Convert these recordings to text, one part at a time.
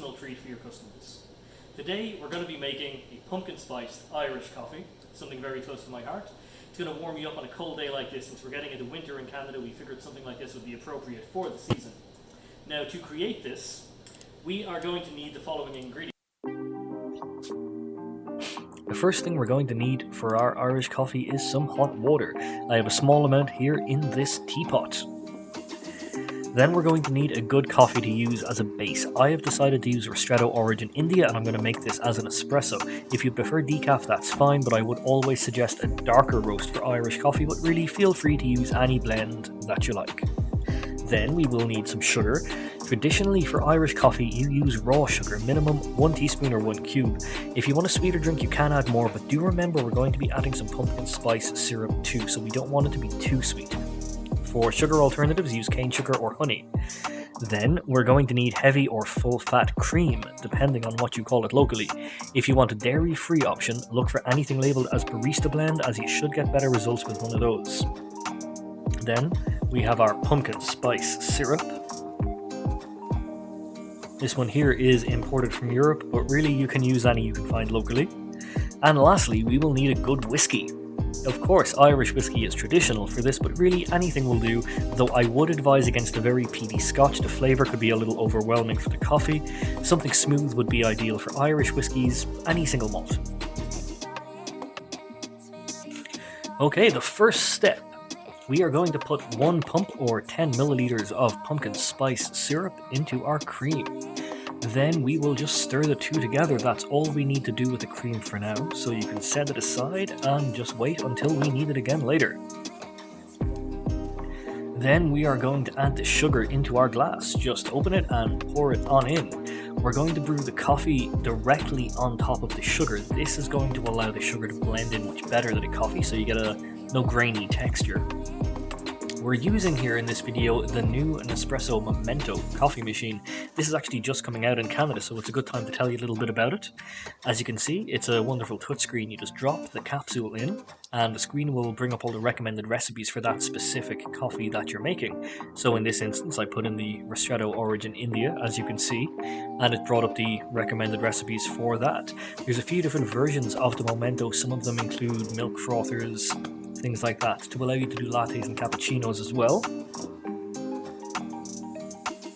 personal treat for your customers. Today we're going to be making a pumpkin spiced Irish coffee, something very close to my heart. It's going to warm you up on a cold day like this. Since we're getting into winter in Canada, we figured something like this would be appropriate for the season. Now, to create this, we are going to need the following ingredients. The first thing we're going to need for our Irish coffee is some hot water. I have a small amount here in this teapot. Then we're going to need a good coffee to use as a base. I have decided to use Ristretto Origin India, and I'm going to make this as an espresso. If you prefer decaf, that's fine, but I would always suggest a darker roast for Irish coffee, but really feel free to use any blend that you like. Then we will need some sugar. Traditionally for Irish coffee you use raw sugar, minimum 1 teaspoon or 1 cube. If you want a sweeter drink you can add more, but do remember we're going to be adding some pumpkin spice syrup too, so we don't want it to be too sweet. For sugar alternatives use cane sugar or honey. Then we're going to need heavy or full fat cream, depending on what you call it locally. If you want a dairy-free option, look for anything labelled as barista blend, as you should get better results with one of those. Then we have our pumpkin spice syrup. This one here is imported from Europe, but really you can use any you can find locally. And lastly, we will need a good whiskey. Of course, Irish whiskey is traditional for this, but really anything will do, though I would advise against a very peaty Scotch. The flavour could be a little overwhelming for the coffee. Something smooth would be ideal for Irish whiskies, any single malt. Okay, the first step. We are going to put 1 pump or 10 milliliters of pumpkin spice syrup into our cream. Then we will just stir the two together. That's all we need to do with the cream for now, so you can set it aside and just wait until we need it again later. Then we are going to add the sugar into our glass. Just open it and pour it on in. We're going to brew the coffee directly on top of the sugar. This is going to allow the sugar to blend in much better than the coffee, so you get no grainy texture. We're using here in this video the new Nespresso Momento coffee machine. This is actually just coming out in Canada, so it's a good time to tell you a little bit about it. As you can see, it's a wonderful touchscreen. You just drop the capsule in, and the screen will bring up all the recommended recipes for that specific coffee that you're making. So in this instance, I put in the Ristretto Origin India, as you can see, and it brought up the recommended recipes for that. There's a few different versions of the Momento. Some of them include milk frothers, things like that, to allow you to do lattes and cappuccinos as well.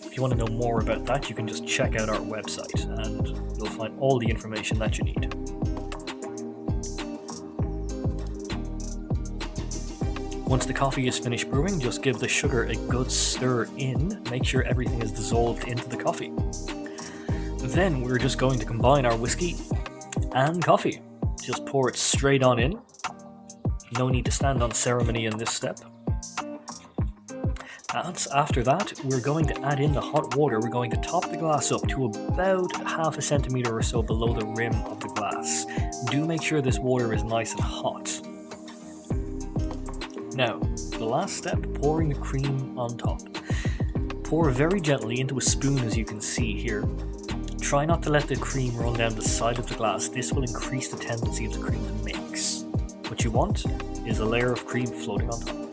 If you want to know more about that, you can just check out our website and you'll find all the information that you need. Once the coffee is finished brewing, just give the sugar a good stir in. Make sure everything is dissolved into the coffee. Then we're just going to combine our whiskey and coffee. Just pour it straight on in. No need to stand on ceremony in this step. And after that, we're going to add in the hot water. We're going to top the glass up to about half a centimeter or so below the rim of the glass. Do make sure this water is nice and hot. Now, the last step, pouring the cream on top. Pour very gently into a spoon, as you can see here. Try not to let the cream run down the side of the glass. This will increase the tendency of the cream to mix. What you want is a layer of cream floating on top.